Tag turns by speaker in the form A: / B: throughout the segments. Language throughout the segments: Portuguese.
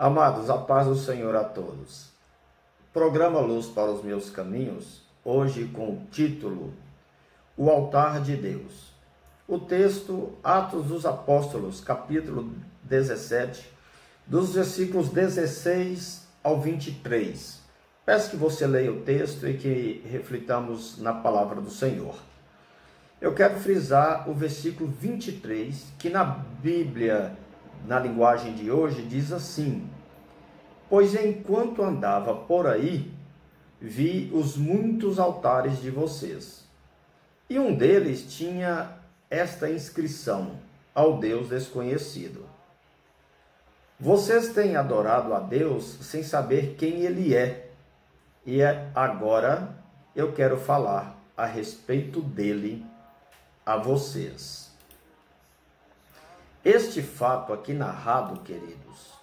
A: Amados, a paz do Senhor a todos. Programa Luz para os Meus Caminhos, hoje com o título O Altar de Deus. O texto, Atos dos Apóstolos, capítulo 17, dos versículos 16 ao 23. Peço que você leia o texto e que reflitamos na palavra do Senhor. Eu quero frisar o versículo 23, que na Bíblia, na linguagem de hoje, diz assim: pois enquanto andava por aí, vi os muitos altares de vocês, e um deles tinha esta inscrição: ao Deus desconhecido. Vocês têm adorado a Deus sem saber quem Ele é, e agora eu quero falar a respeito dele a vocês. Este fato aqui narrado, queridos,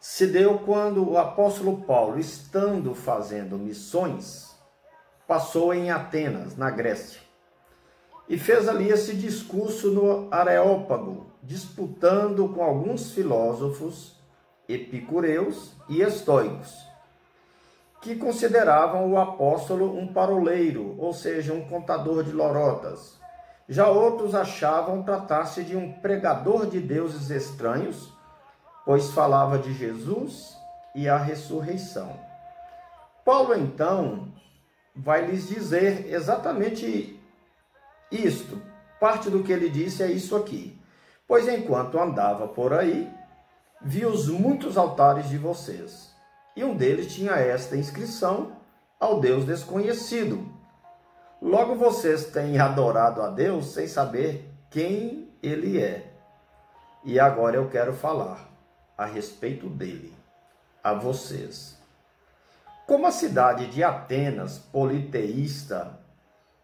A: se deu quando o apóstolo Paulo, estando fazendo missões, passou em Atenas, na Grécia, e fez ali esse discurso no Areópago, disputando com alguns filósofos epicureus e estoicos, que consideravam o apóstolo um paroleiro, ou seja, um contador de lorotas. Já outros achavam tratar-se de um pregador de deuses estranhos, pois falava de Jesus e a ressurreição. Paulo, então, vai lhes dizer exatamente isto. Parte do que ele disse é isso aqui. Pois enquanto andava por aí, vi os muitos altares de vocês, e um deles tinha esta inscrição: ao Deus desconhecido. Logo vocês têm adorado a Deus sem saber quem Ele é. E agora eu quero falar a respeito dele a vocês. Como a cidade de Atenas, politeísta,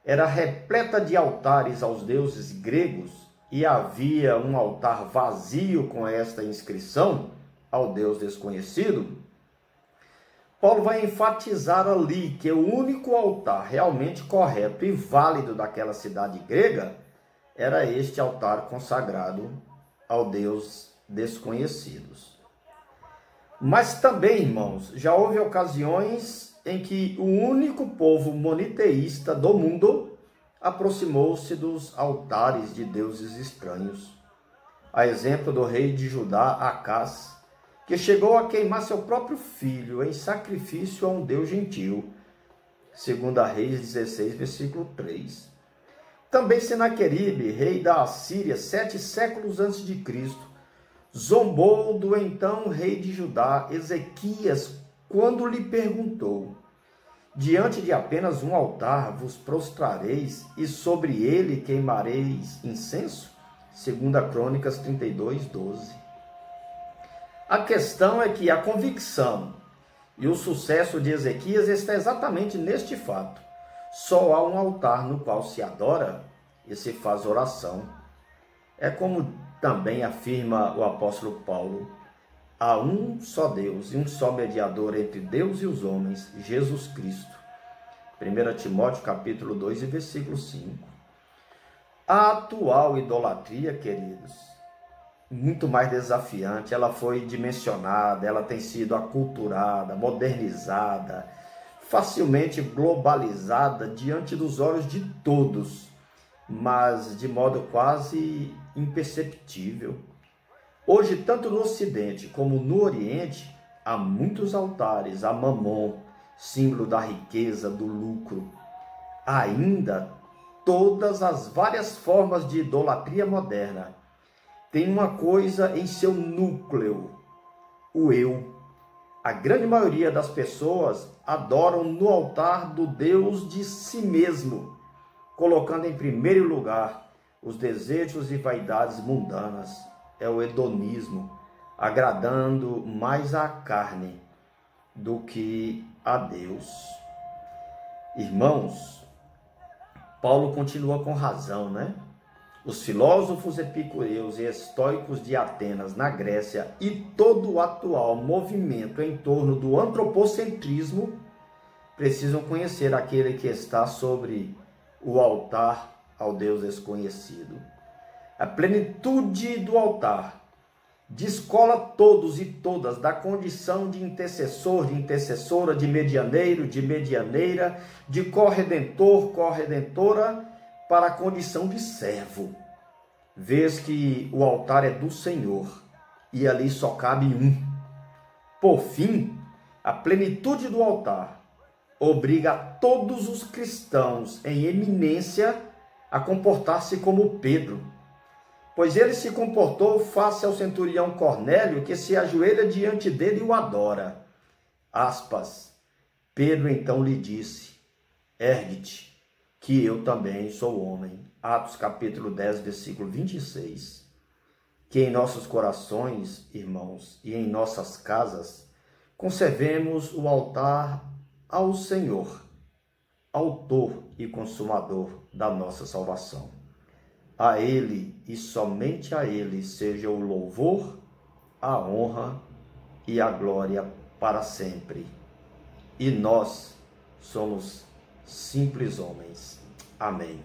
A: era repleta de altares aos deuses gregos, e havia um altar vazio com esta inscrição: ao Deus desconhecido, Paulo vai enfatizar ali que o único altar realmente correto e válido daquela cidade grega era este altar consagrado ao Deus desconhecidos. Mas também, irmãos, já houve ocasiões em que o único povo moniteísta do mundo aproximou-se dos altares de deuses estranhos. A exemplo do rei de Judá, Acás, que chegou a queimar seu próprio filho em sacrifício a um deus gentil. 2 Reis 16, versículo 3. Também Senaqueribe, rei da Assíria, 7 séculos antes de Cristo, zombou do então rei de Judá, Ezequias, quando lhe perguntou: diante de apenas um altar vos prostrareis e sobre ele queimareis incenso? 2 Crônicas 32, 12. A questão é que a convicção e o sucesso de Ezequias está exatamente neste fato. Só há um altar no qual se adora e se faz oração. É como também afirma o apóstolo Paulo: há um só Deus e um só mediador entre Deus e os homens, Jesus Cristo. 1 Timóteo capítulo 2 e versículo 5. A atual idolatria, queridos, muito mais desafiante, ela foi dimensionada, ela tem sido aculturada, modernizada, facilmente globalizada diante dos olhos de todos, mas de modo quase imperceptível. Hoje, tanto no Ocidente como no Oriente, há muitos altares a Mamon, símbolo da riqueza, do lucro. Ainda, todas as várias formas de idolatria moderna tem uma coisa em seu núcleo: o eu. A grande maioria das pessoas adoram no altar do Deus de si mesmo, colocando em primeiro lugar os desejos e vaidades mundanas. É o hedonismo, agradando mais à carne do que a Deus. Irmãos, Paulo continua com razão, né? Os filósofos epicureus e estoicos de Atenas, na Grécia, e todo o atual movimento em torno do antropocentrismo precisam conhecer aquele que está sobre o altar ao Deus desconhecido. A plenitude do altar descola todos e todas da condição de intercessor, de intercessora, de medianeiro, de medianeira, de corredentor, corredentora, para a condição de servo. Vês que o altar é do Senhor e ali só cabe um. Por fim, a plenitude do altar obriga todos os cristãos em eminência a comportar-se como Pedro, pois ele se comportou face ao centurião Cornélio, que se ajoelha diante dele e o adora. Aspas. Pedro então lhe disse: ergue-te, que eu também sou homem. Atos capítulo 10, versículo 26. Que em nossos corações, irmãos, e em nossas casas, conservemos o altar ao Senhor, autor e consumador da nossa salvação. A Ele e somente a Ele seja o louvor, a honra e a glória para sempre. E nós somos simples homens. Amém.